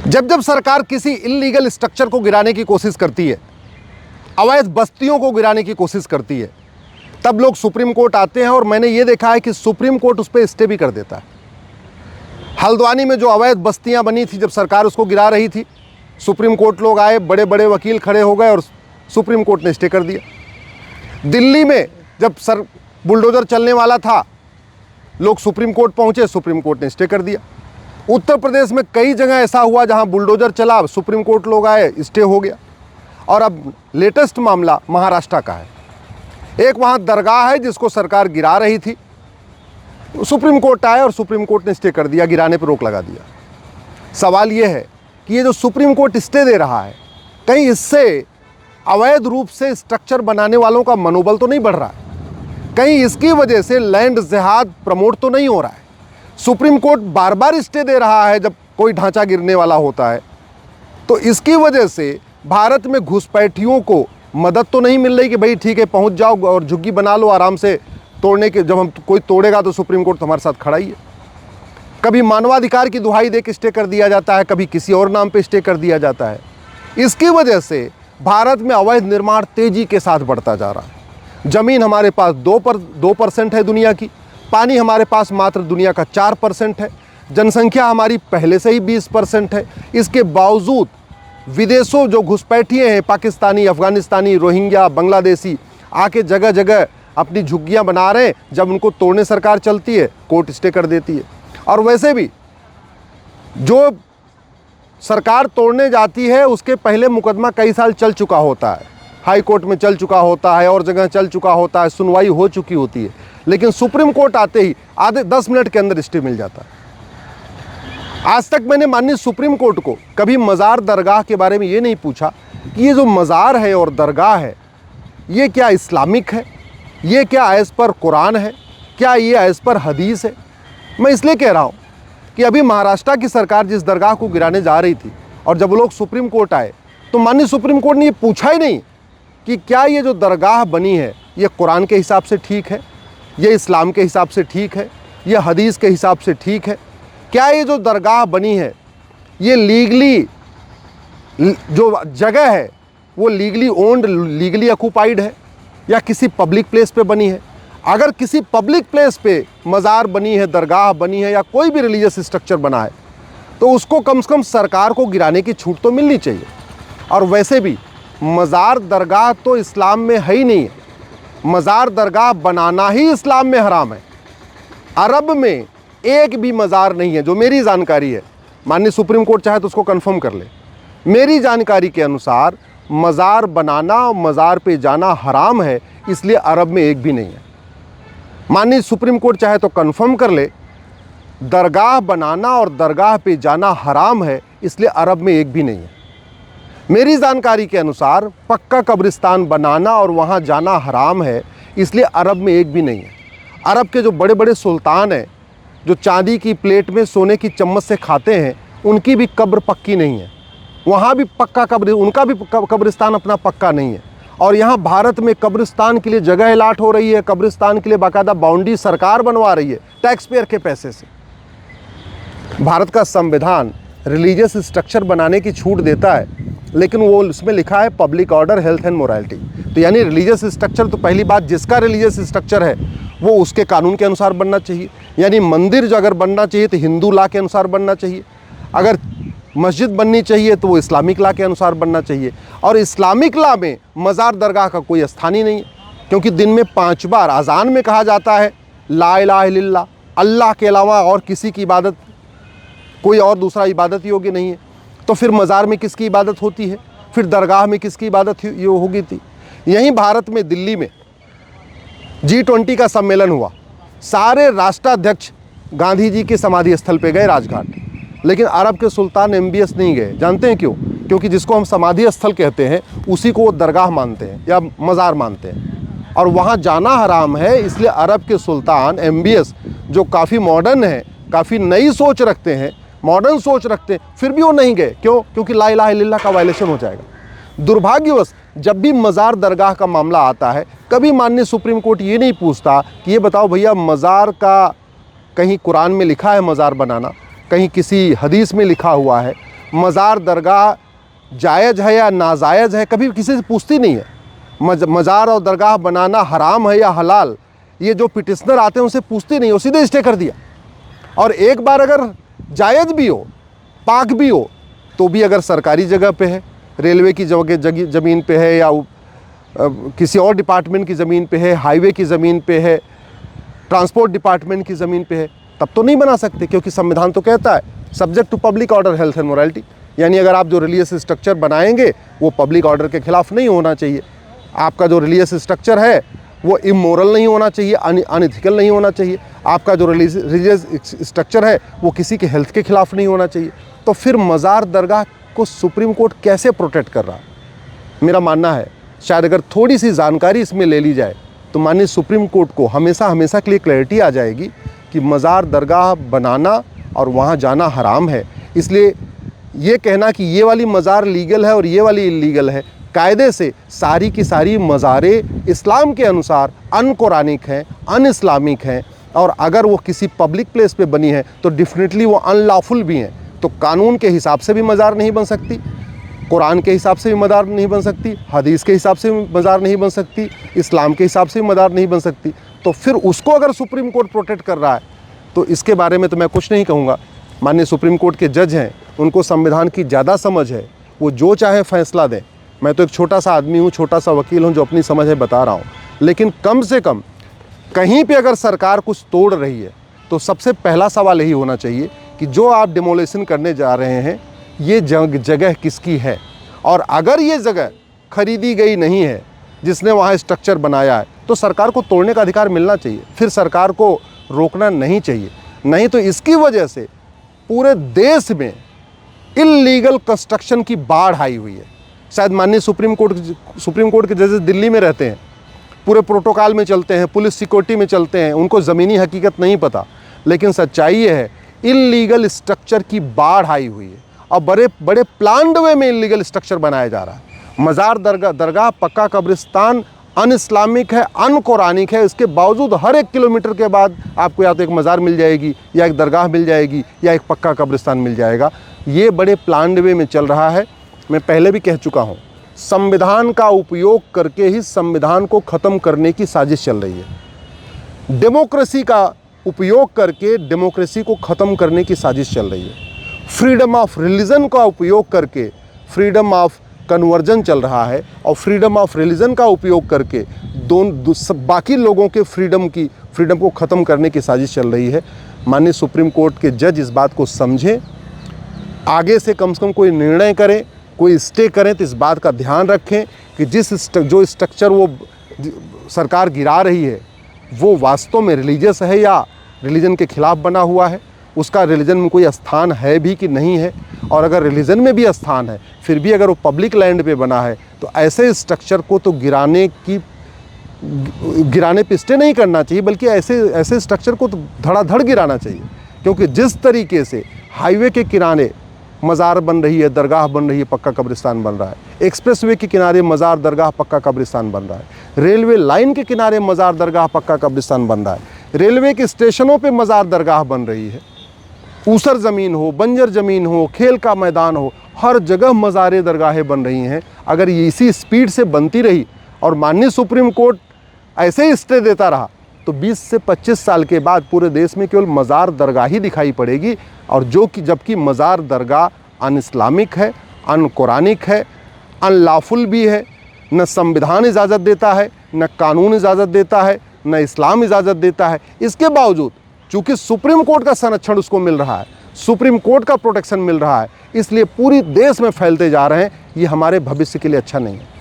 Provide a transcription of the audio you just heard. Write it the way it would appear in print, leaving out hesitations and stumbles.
जब जब सरकार किसी इल्लीगल स्ट्रक्चर को गिराने की कोशिश करती है, अवैध बस्तियों को गिराने की कोशिश करती है, तब लोग सुप्रीम कोर्ट आते हैं और मैंने ये देखा है कि सुप्रीम कोर्ट उस पर स्टे भी कर देता है। हल्द्वानी में जो अवैध बस्तियां बनी थी, जब सरकार उसको गिरा रही थी, सुप्रीम कोर्ट लोग आए, बड़े बड़े वकील खड़े हो गए और सुप्रीम कोर्ट ने स्टे कर दिया। दिल्ली में जब बुलडोजर चलने वाला था, लोग सुप्रीम कोर्ट पहुंचे, सुप्रीम कोर्ट ने स्टे कर दिया। उत्तर प्रदेश में कई जगह ऐसा हुआ जहां बुलडोजर चला, सुप्रीम कोर्ट लोग आए, स्टे हो गया। और अब लेटेस्ट मामला महाराष्ट्र का है। एक वहां दरगाह है जिसको सरकार गिरा रही थी, सुप्रीम कोर्ट आया और सुप्रीम कोर्ट ने स्टे कर दिया, गिराने पर रोक लगा दिया। सवाल यह है कि ये जो सुप्रीम कोर्ट स्टे दे रहा है, कहीं इससे अवैध रूप से स्ट्रक्चर बनाने वालों का मनोबल तो नहीं बढ़ रहा है? कहीं इसकी वजह से लैंड जिहाद प्रमोट तो नहीं हो रहा है? सुप्रीम कोर्ट बार बार स्टे दे रहा है जब कोई ढांचा गिरने वाला होता है, तो इसकी वजह से भारत में घुसपैठियों को मदद तो नहीं मिल रही कि भाई ठीक है पहुंच जाओ और झुग्गी बना लो आराम से, तोड़ने के जब हम कोई तोड़ेगा तो सुप्रीम कोर्ट तुम्हारे साथ खड़ा ही है। कभी मानवाधिकार की दुहाई दे के स्टे कर दिया जाता है, कभी किसी और नाम पे स्टे कर दिया जाता है। इसकी वजह से भारत में अवैध निर्माण तेजी के साथ बढ़ता जा रहा है। ज़मीन हमारे पास 2% है दुनिया की, पानी हमारे पास मात्र दुनिया का 4% है, जनसंख्या हमारी पहले से ही 20% है। इसके बावजूद विदेशों जो घुसपैठिए हैं, पाकिस्तानी, अफगानिस्तानी, रोहिंग्या, बांग्लादेशी, आके जगह जगह अपनी झुग्गियां बना रहे हैं। जब उनको तोड़ने सरकार चलती है, कोर्ट स्टे कर देती है। और वैसे भी जो सरकार तोड़ने जाती है उसके पहले मुकदमा कई साल चल चुका होता है, हाई कोर्ट में चल चुका होता है और जगह चल चुका होता है, सुनवाई हो चुकी होती है, लेकिन सुप्रीम कोर्ट आते ही आधे 10 मिनट के अंदर स्टे मिल जाता है। आज तक मैंने माननीय सुप्रीम कोर्ट को कभी मज़ार दरगाह के बारे में ये नहीं पूछा कि ये जो मज़ार है और दरगाह है, ये क्या इस्लामिक है, ये क्या एज़ पर कुरान है, क्या ये एज़ पर हदीस है। मैं इसलिए कह रहा हूँ कि अभी महाराष्ट्र की सरकार जिस दरगाह को गिराने जा रही थी और जब लोग सुप्रीम कोर्ट आए तो माननीय सुप्रीम कोर्ट ने ये पूछा ही नहीं कि क्या ये जो दरगाह बनी है ये कुरान के हिसाब से ठीक है, ये इस्लाम के हिसाब से ठीक है, ये हदीस के हिसाब से ठीक है, क्या ये जो दरगाह बनी है ये लीगली, जो जगह है वो लीगली ओन्ड, लीगली ऑक्यूपाइड है या किसी पब्लिक प्लेस पे बनी है। अगर किसी पब्लिक प्लेस पे मज़ार बनी है, दरगाह बनी है या कोई भी रिलीजियस स्ट्रक्चर बना है तो उसको कम से कम सरकार को गिराने की छूट तो मिलनी चाहिए। और वैसे भी मज़ार दरगाह तो इस्लाम में है ही नहीं है, मज़ार दरगाह बनाना ही इस्लाम में हराम है। अरब में एक भी मज़ार नहीं है, जो मेरी जानकारी है, माननीय सुप्रीम कोर्ट चाहे तो उसको कंफर्म कर ले, मेरी जानकारी के अनुसार मज़ार बनाना और मज़ार पे जाना हराम है, इसलिए अरब में एक भी नहीं है। माननीय सुप्रीम कोर्ट चाहे तो कंफर्म कर ले, दरगाह बनाना और दरगाह पे जाना हराम है, इसलिए अरब में एक भी नहीं है। मेरी जानकारी के अनुसार पक्का कब्रिस्तान बनाना और वहाँ जाना हराम है, इसलिए अरब में एक भी नहीं है। अरब के जो बड़े बड़े सुल्तान हैं, जो चांदी की प्लेट में सोने की चम्मच से खाते हैं, उनकी भी कब्र पक्की नहीं है, वहाँ भी पक्का कब्र, उनका भी कब्रिस्तान अपना पक्का नहीं है। और यहाँ भारत में कब्रिस्तान के लिए जगह अलाट हो रही है, कब्रिस्तान के लिए बाकायदा बाउंड्री सरकार बनवा रही है टैक्स पेयर के पैसे से। भारत का संविधान रिलीजियस स्ट्रक्चर बनाने की छूट देता है, लेकिन वो उसमें लिखा है public order, health and morality. तो यानी रिलीजियस स्ट्रक्चर, तो पहली बात जिसका रिलीजियस स्ट्रक्चर है वो उसके कानून के अनुसार बनना चाहिए। यानी मंदिर जो अगर बनना चाहिए तो हिंदू लॉ के अनुसार बनना चाहिए, अगर मस्जिद बननी चाहिए तो वो इस्लामिक लॉ के अनुसार बनना चाहिए। और इस्लामिक लॉ में मज़ार दरगाह का कोई स्थान ही नहीं है, क्योंकि दिन में 5 बार अजान में कहा जाता है ला इलाहा इल्लल्लाह, अल्लाह के अलावा और किसी की इबादत, कोई और दूसरा इबादत योग्य नहीं है। तो फिर मज़ार में किसकी इबादत होती है, फिर दरगाह में किसकी इबादत होगी थी। यहीं भारत में दिल्ली में G20 का सम्मेलन हुआ, सारे राष्ट्राध्यक्ष गांधी जी के समाधि स्थल पे गए राजघाट, लेकिन अरब के सुल्तान MBS नहीं गए। जानते हैं क्यों? क्योंकि जिसको हम समाधि स्थल कहते हैं उसी को वो दरगाह मानते हैं या मज़ार मानते हैं, और वहाँ जाना हराम है। इसलिए अरब के सुल्तान MBS जो काफ़ी मॉडर्न है, काफ़ी नई सोच रखते हैं, मॉडर्न सोच रखते हैं, फिर भी वो नहीं गए। क्यों? क्योंकि ला इलाहा इल्लल्लाह का वायलेशन हो जाएगा। दुर्भाग्यवश जब भी मज़ार दरगाह का मामला आता है, कभी माननीय सुप्रीम कोर्ट ये नहीं पूछता कि ये बताओ भैया मज़ार का कहीं कुरान में लिखा है मज़ार बनाना, कहीं किसी हदीस में लिखा हुआ है, मज़ार दरगाह जायज़ है या नाजायज़ है कभी किसी से पूछती नहीं है। मज़ार और दरगाह बनाना हराम है या हलाल, ये जो पिटिशनर आते हैं उनसे पूछती नहीं, वो सीधे स्टे कर दिया। और एक बार अगर जायज़ भी हो, पाक भी हो, तो भी अगर सरकारी जगह पे है, रेलवे की जगह ज़मीन पे है या किसी और डिपार्टमेंट की ज़मीन पे है, हाईवे की ज़मीन पे है, ट्रांसपोर्ट डिपार्टमेंट की ज़मीन पे है, तब तो नहीं बना सकते, क्योंकि संविधान तो कहता है subject to public order, health and morality. यानी अगर आप जो रिलीजियस स्ट्रक्चर बनाएंगे वो पब्लिक ऑर्डर के खिलाफ नहीं होना चाहिए। आपका जो रिलीजियस स्ट्रक्चर है वो इमोरल नहीं होना चाहिए, अनइथिकल नहीं होना चाहिए। आपका जो रिलीजियस स्ट्रक्चर है वो किसी के हेल्थ के खिलाफ नहीं होना चाहिए। तो फिर मज़ार दरगाह को सुप्रीम कोर्ट कैसे प्रोटेक्ट कर रहा है? मेरा मानना है शायद अगर थोड़ी सी जानकारी इसमें ले ली जाए तो माननीय सुप्रीम कोर्ट को हमेशा हमेशा के लिए क्लैरिटी आ जाएगी कि मज़ार दरगाह बनाना और वहाँ जाना हराम है। इसलिए ये कहना कि ये वाली मज़ार लीगल है और ये वाली इल्लीगल है, कायदे से सारी की सारी मज़ारें इस्लाम के अनुसार अनकुरानिक हैं, अन इस्लामिक हैं, और अगर वो किसी पब्लिक प्लेस पे बनी है तो डेफिनेटली वो अनलॉफुल भी हैं। तो कानून के हिसाब से भी मज़ार नहीं बन सकती, कुरान के हिसाब से भी मज़ार नहीं बन सकती, हदीस के हिसाब से भी मज़ार नहीं बन सकती, इस्लाम के हिसाब से भी मज़ार नहीं बन सकती। तो फिर उसको अगर सुप्रीम कोर्ट प्रोटेक्ट कर रहा है तो इसके बारे में तो मैं कुछ नहीं कहूँगा। माननीय सुप्रीम कोर्ट के जज हैं, उनको संविधान की ज़्यादा समझ है, वो जो चाहे फैसला दें। मैं तो एक छोटा सा आदमी हूँ, छोटा सा वकील हूँ जो अपनी समझ है बता रहा हूँ। लेकिन कम से कम कहीं पे अगर सरकार कुछ तोड़ रही है तो सबसे पहला सवाल यही होना चाहिए कि जो आप डिमोलेशन करने जा रहे हैं ये जगह किसकी है, और अगर ये जगह खरीदी गई नहीं है, जिसने वहाँ स्ट्रक्चर बनाया है, तो सरकार को तोड़ने का अधिकार मिलना चाहिए, फिर सरकार को रोकना नहीं चाहिए। नहीं तो इसकी वजह से पूरे देश में इल्लीगल कंस्ट्रक्शन की बाढ़ आई हुई है। शायद माननीय सुप्रीम कोर्ट के जजेस दिल्ली में रहते हैं, पूरे प्रोटोकॉल में चलते हैं, पुलिस सिक्योरिटी में चलते हैं, उनको ज़मीनी हकीकत नहीं पता। लेकिन सच्चाई ये है इल्लीगल स्ट्रक्चर की बाढ़ आई हुई है और बड़े बड़े प्लान्ड वे में इल्लीगल स्ट्रक्चर बनाया जा रहा है। मज़ार दरगाह पक्का कब्रिस्तान अन इस्लामिक है, अन कुरानिक है। इसके बावजूद हर 1 किलोमीटर के बाद आपको या तो एक मज़ार मिल जाएगी, या एक दरगाह मिल जाएगी, या एक पक्का कब्रिस्तान मिल जाएगा। ये बड़े प्लान्ड वे में चल रहा है। मैं पहले भी कह चुका हूँ, संविधान का उपयोग करके ही संविधान को ख़त्म करने की साजिश चल रही है। डेमोक्रेसी का उपयोग करके डेमोक्रेसी को ख़त्म करने की साजिश चल रही है। फ्रीडम ऑफ रिलीजन का उपयोग करके फ्रीडम ऑफ कन्वर्जन चल रहा है, और फ्रीडम ऑफ रिलीजन का उपयोग करके बाकी लोगों के फ्रीडम को ख़त्म करने की साजिश चल रही है। माननीय सुप्रीम कोर्ट के जज इस बात को समझें, आगे से कम कोई निर्णय करें, कोई स्टे करें तो इस बात का ध्यान रखें कि जो स्ट्रक्चर वो सरकार गिरा रही है वो वास्तव में रिलीजियस है या रिलीजन के खिलाफ बना हुआ है, उसका रिलीजन में कोई स्थान है भी कि नहीं है। और अगर रिलीजन में भी स्थान है, फिर भी अगर वो पब्लिक लैंड पे बना है, तो ऐसे स्ट्रक्चर को तो गिराने पे स्टे नहीं करना चाहिए, बल्कि ऐसे स्ट्रक्चर को तो धड़ाधड़ गिराना चाहिए। क्योंकि जिस तरीके से हाईवे के किनारे मज़ार बन रही है, दरगाह बन रही है, पक्का कब्रिस्तान बन रहा है, एक्सप्रेसवे के किनारे मज़ार दरगाह पक्का कब्रिस्तान बन रहा है, रेलवे लाइन के किनारे मज़ार दरगाह पक्का कब्रिस्तान बन रहा है, रेलवे के स्टेशनों पे मज़ार दरगाह बन रही है, ऊसर ज़मीन हो, बंजर ज़मीन हो, खेल का मैदान हो, हर जगह मज़ार दरगाहें बन रही हैं। अगर ये इसी स्पीड से बनती रही और माननीय सुप्रीम कोर्ट ऐसे ही स्टे देता रहा तो 20 से 25 साल के बाद पूरे देश में केवल मज़ार दरगाह ही दिखाई पड़ेगी, और जबकि मज़ार दरगाह अन इस्लामिक है, अन कुरानिक है, अनलॉफुल भी है। न संविधान इजाज़त देता है, न कानून इजाज़त देता है, न इस्लाम इजाज़त देता है। इसके बावजूद चूँकि सुप्रीम कोर्ट का संरक्षण उसको मिल रहा है, सुप्रीम कोर्ट का प्रोटेक्शन मिल रहा है, इसलिए पूरी देश में फैलते जा रहे हैं। ये हमारे भविष्य के लिए अच्छा नहीं है।